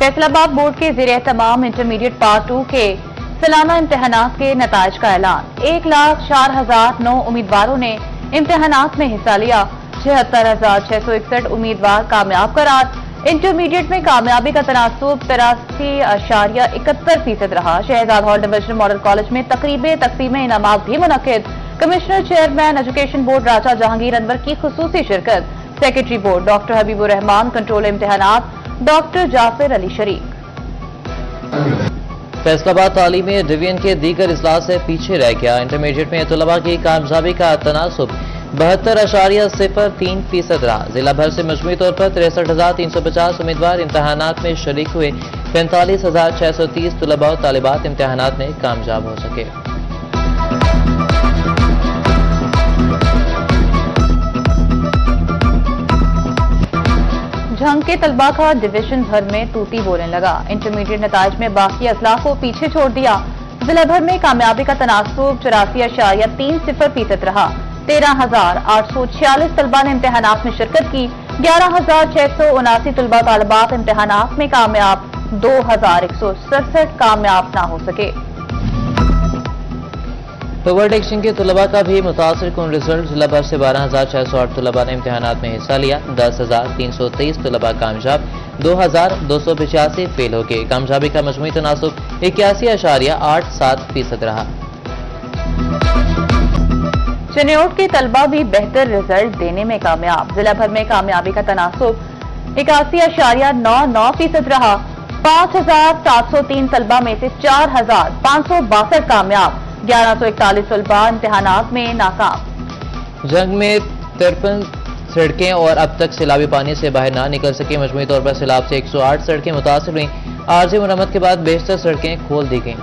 Faisalabad board के ज़ेरे तमाम इंटरमीडिएट पार्ट 2 के सालाना इम्तिहानात के नताइज का ऐलान। 1,04,009 उम्मीदवारों ने इम्तिहानात में हिस्सा लिया। 76,661 उम्मीदवार कामयाब करार। इंटरमीडिएट में कामयाबी का तनासुब 83.71% रहा। Shahzad hall divisional model college में तकसीम इनामात भी मुनक्किद। Commissioner chairman education board Raja Jahangir Anwar की खुसूसी शिरकत। Secretary board doctor Habibur Rahman, control इम्तिहानात डॉक्टर जाफिर अली शरीक। फैसलाबाद तालीमी डिवीजन के दीगर इजलास से पीछे रह गया। इंटरमीडिएट में तलबा की कामयाबी का तनासुब 72.03% रहा। जिला भर से मजमूई तौर पर 63,350 उम्मीदवार इम्तहानात में शरीक हुए। 45,630 तलबा और तालिबात इम्तहानात में कामयाब हो सके। झंग के तलबा का डिवीजन भर में तूती बोलने लगा। इंटरमीडिएट नताइज में बाकी अजला को पीछे छोड़ दिया। जिला भर में कामयाबी का तनासुब 84.30% रहा। 13,846 तलबा ने इम्तिहानात में शिरकत की। 11,679 तलबा तालिबात इम्तिहानात में कामयाब। 2,167 कामयाब ना हो सके। ओवरटेक्सिंग के तलबा का भी मुतासर कुन रिजल्ट। जिला भर से 12,608 तलबा ने इम्तिहानात में हिस्सा लिया। 10,323 तलबा कामयाब, 2,285 फेल हो गए। कामयाबी का मजमूई तनासुब 81.87% रहा। चिन्योट के तलबा भी बेहतर रिजल्ट देने में कामयाब। जिला भर में कामयाबी का तनासुब 81.99% रहा। 5,703 तलबा में से 4,562 कामयाब। 1,141 तलबा इम्तिहानात में नाकाम। जंग में 53 सड़कें और अब तक सैलाबी पानी से बाहर ना निकल सके। मजमूई तौर पर सैलाब से 108 सड़कें मुतासर हुई। आर्जी मरम्मत के बाद बेशतर सड़कें खोल दी गईं।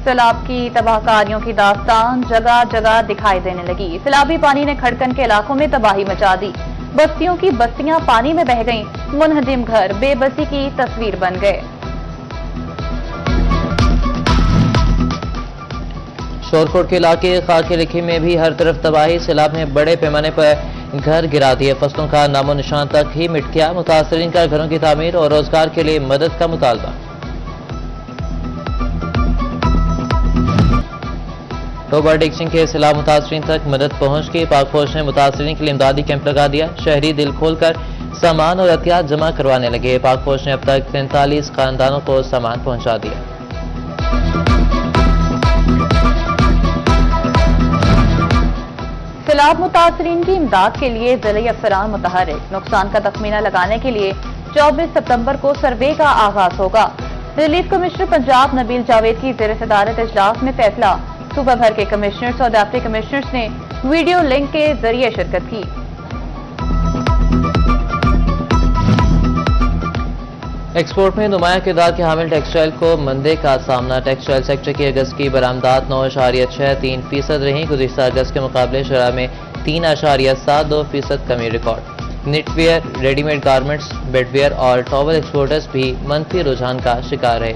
सैलाब की तबाहकारियों की दास्तान जगह जगह दिखाई देने लगी। सैलाबी पानी ने खड़कन के इलाकों में तबाही मचा दी। बस्तियों की बस्तियां पानी में बह गईं। मुनहदिम घर बेबसी की तस्वीर बन गए। शोरकोट के इलाके खाके लिखी में भी हर तरफ तबाही। सैलाब ने बड़े पैमाने पर घर गिरा दिए। फसलों का नामो निशान तक ही मिट गया। मुतासरीन का घरों की तामीर और रोजगार के लिए मदद का मुतालबा। ओवरटेक्सिंग के सैलाब मुतासरीन तक मदद पहुंच गई। पाक फौज ने मुतासरीन के लिए इमदादी कैंप लगा दिया। शहरी दिल खोलकर सामान और एहतियात जमा करवाने लगे। पाक फौज ने अब तक 43 खानदानों को सामान पहुंचा दिया। सैलाब मुतासरीन की इमदाद के लिए जिले अफसरान मुतहर्रिक। नुकसान का तखमीना लगाने के लिए 24 सितंबर को सर्वे का आगाज होगा। रिलीफ कमिश्नर पंजाब नबील जावेद की ज़ेर सदारत इजलास में फैसला। सूबा भर के कमिश्नर्स और डिप्टी कमिश्नर्स ने वीडियो लिंक के जरिए शिरकत की। एक्सपोर्ट में नुमाया किरदार के हामिल टेक्सटाइल को मंदे का सामना। टेक्सटाइल सेक्टर की अगस्त की बरामदात 9.63% रही। गुज़िश्ता अगस्त के मुकाबले शरह में 3.72% कमी रिकॉर्ड। निटवेयर, रेडीमेड गारमेंट्स, बेडवेयर और टॉवल एक्सपोर्टर्स भी मनफी रुझान का शिकार रहे।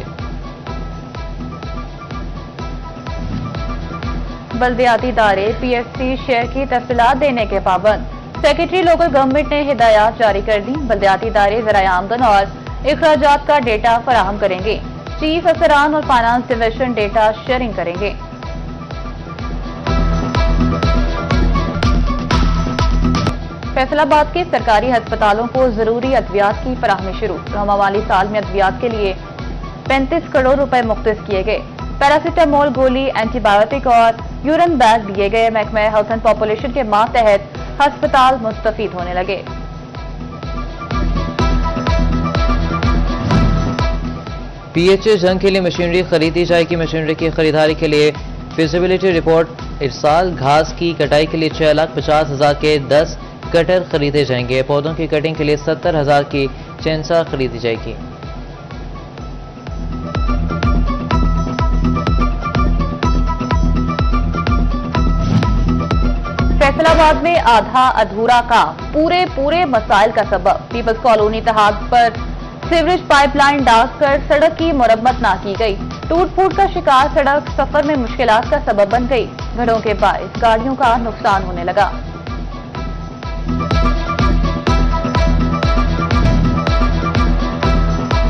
बल्दियाती इदारे PFC शेयर की तफसीलात देने के पाबंद। सेक्रेटरी लोकल गवर्नमेंट ने हिदायत जारी कर दी। बल्दियाती इदारे ज़राए आमदन और इखराजात का डेटा फराहम करेंगे। चीफ अफसरान और फाइनेंस डिवीजन डेटा शेयरिंग करेंगे। फैसलाबाद के सरकारी अस्पतालों को जरूरी अद्वियात की फराहमी शुरू। रौमा माली साल में अद्वियात के लिए 35 करोड़ रुपए मुख्तस किए गए। पैरासिटामोल गोली, एंटीबायोटिक और यूरिन बैग दिए गए। महकमा हेल्थ एंड पॉपुलेशन के माह तहत अस्पताल मुस्तफीद होने लगे। PHA जंग के लिए मशीनरी खरीदी जाएगी। मशीनरी की खरीदारी के लिए फिजिबिलिटी रिपोर्ट इरसाल। घास की कटाई के लिए 6,50,000 के 10 कटर खरीदे जाएंगे। पौधों की कटिंग के लिए 70,000 की चेंसा खरीदी जाएगी। फैसलाबाद में आधा अधूरा काम पूरे मसाइल का सबब। पीपल्स कॉलोनी तहाद पर सीवरेज पाइपलाइन डाल कर सड़क की मरम्मत ना की गई। टूट फूट का शिकार सड़क सफर में मुश्किलात का सबब बन गई। घरों के बाइस गाड़ियों का नुकसान होने लगा।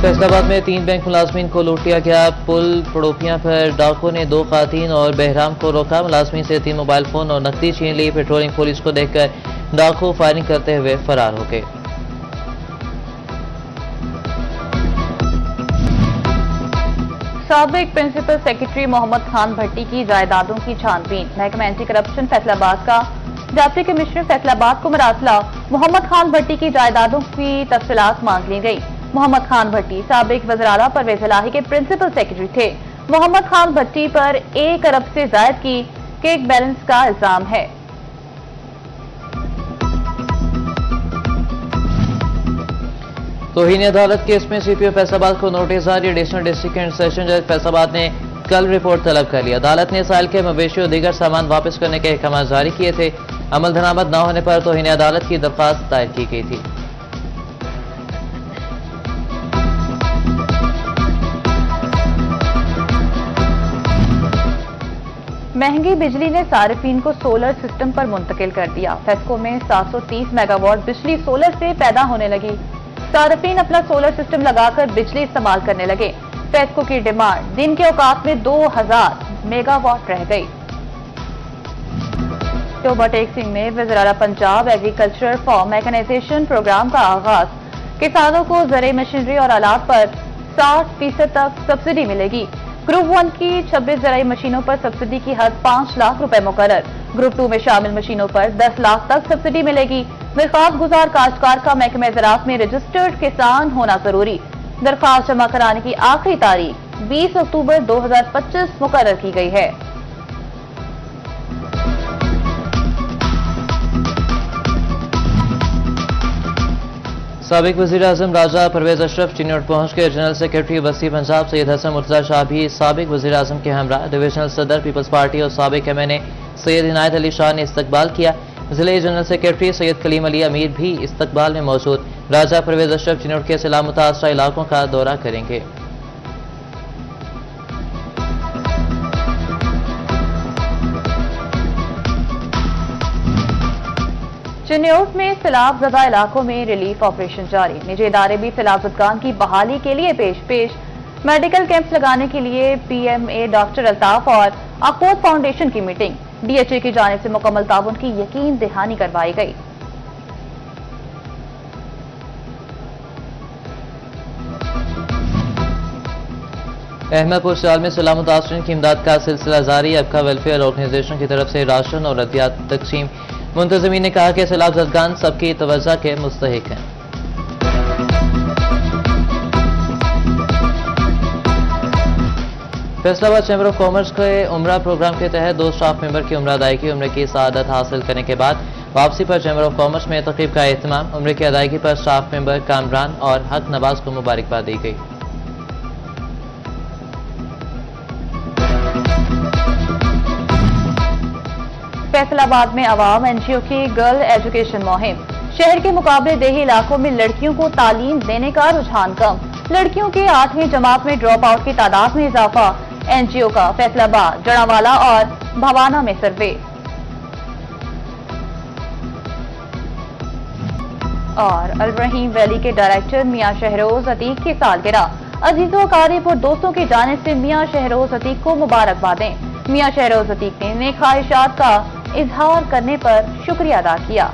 फैसलाबाद में 3 बैंक मुलाजमीन को लूट लिया गया। पुल पड़ोपियां पर डाकुओं ने 2 खातीन और बहराम को रोका। मुलाजमीन से 3 मोबाइल फोन और नकदी छीन ली। पेट्रोलिंग पुलिस को देखकर डाकू फायरिंग करते हुए फरार हो गए। साबिक प्रिंसिपल सेक्रेटरी मोहम्मद खान भट्टी की जायदादों की छानबीन। महकमा एंटी करप्शन फैसलाबाद का डिप्टी कमिश्नर फैसलाबाद को मरासला। मोहम्मद खान भट्टी की जायदादों की तफसीलात मांग ली गई। मोहम्मद खान भट्टी साबिक वज़ीर-ए-आला परवेज इलाही के प्रिंसिपल सेक्रेटरी थे। मोहम्मद खान भट्टी पर 1 अरब से जायद की केक बैलेंस का इल्जाम है। तौहीन अदालत केस में सीपीओ फैसलाबाद को नोटिस जारी। एडिशनल डिस्ट्रिक्ट एंड सेशन जज फैसलाबाद ने कल रिपोर्ट तलब कर ली। अदालत ने साइल के मवेशी और दीगर सामान वापस करने के अहकाम जारी किए थे। अमल दरामद न होने पर तौहीन अदालत की दरख्वास्त दायर की गई थी। महंगी बिजली ने सारिफीन को सोलर सिस्टम पर मुंतकिल कर दिया। फेस्को में 730 मेगावाट बिजली सोलर से पैदा होने लगी। सारिफीन अपना सोलर सिस्टम लगाकर बिजली इस्तेमाल करने लगे। फेस्को की डिमांड दिन के औकात में 2000 मेगावाट रह गई। शोभा टेक सिंह ने वज़ीर-ए-आला Punjab agriculture for mechanization programme का आगाज। किसानों को ज़राई मशीनरी और आलात पर 60% तक सब्सिडी मिलेगी। ग्रुप 1 की 26 ज़राई मशीनों पर सब्सिडी की हद 5 लाख रुपए मुकर्रर। ग्रुप 2 में शामिल मशीनों पर 10 लाख तक सब्सिडी मिलेगी। दरख्वास्त गुजार काश्तकार का महकमे ज़राअत में रजिस्टर्ड किसान होना जरूरी। दरख्वास्त जमा कराने की आखिरी तारीख 20 अक्टूबर 2025 मुकर्रर की गई है। साबिक वज़ीर आज़म राजा परवेज अशरफ चिन्नौट पहुंच के जनरल सेक्रेटरी वसी पंजाब सैयद हसन मुर्तज़ा शाह भी साबिक वज़ीर आज़म के हमरा। डिविजनल सदर पीपल्स पार्टी और साबिक MNA सैयद इनायत अली शाह ने इस्तकबाल किया। जिले जनरल सेक्रेटरी सैयद कलीम अली अमीर भी इस्तकबाल में मौजूद। राजा परवेज अशरफ चिन्नौट के सैलाब मुतासरा इलाकों का दौरा करेंगे। चिन्नौट में सैलाब ज़दा इलाकों में रिलीफ ऑपरेशन जारी। निजी इदारे भी सैलाब ज़दगान की बहाली के लिए पेश। मेडिकल कैंप्स लगाने के लिए PMA डॉक्टर अल्ताफ और अकोट फाउंडेशन की मीटिंग। DHA की जानिब से मुकम्मल ताउन की यकीन दहानी करवाई गई। अहमदपुर शहर में सैलाब मुतासरीन की इमदाद का सिलसिला जारी। अबका वेलफेयर ऑर्गेनाइजेशन की तरफ से राशन और अद्वियात तकसीम। मुंतज़मीन ने कहा कि सैलाब ज़दगान सबकी तवज्जो के मुस्तहिक हैं। फैसलाबाद चैम्बर ऑफ कॉमर्स के उम्रा प्रोग्राम के तहत 2 स्टाफ मेंबर की उम्रा अदायगी उम्रे की सआदत हासिल करने के बाद वापसी पर चैम्बर ऑफ कॉमर्स में तक़रीब का एहतमाम। उम्रे की अदायगी पर स्टाफ मेंबर कामरान और हक नवाज को मुबारकबाद दी गई। फैसलाबाद में अवाम NGO की गर्ल एजुकेशन मुहिम। शहर के मुकाबले देही इलाकों में लड़कियों को तालीम देने का रुझान कम। लड़कियों के 8वीं जमात में ड्रॉप आउट की तादाद में इजाफा। NGO का फैसलाबाद, जड़ावाला और भवाना में सर्वे। और अल-रहीम वैली के डायरेक्टर मियां शहरोज अतीक की सालगिरह। अजीजों अकारीब और दोस्तों की जानिब से मियां शहरोज अतीक को मुबारकबादें। मियां शहरोज अतीक ने नेक ख्वाहिशात का इजहार करने पर शुक्रिया अदा किया।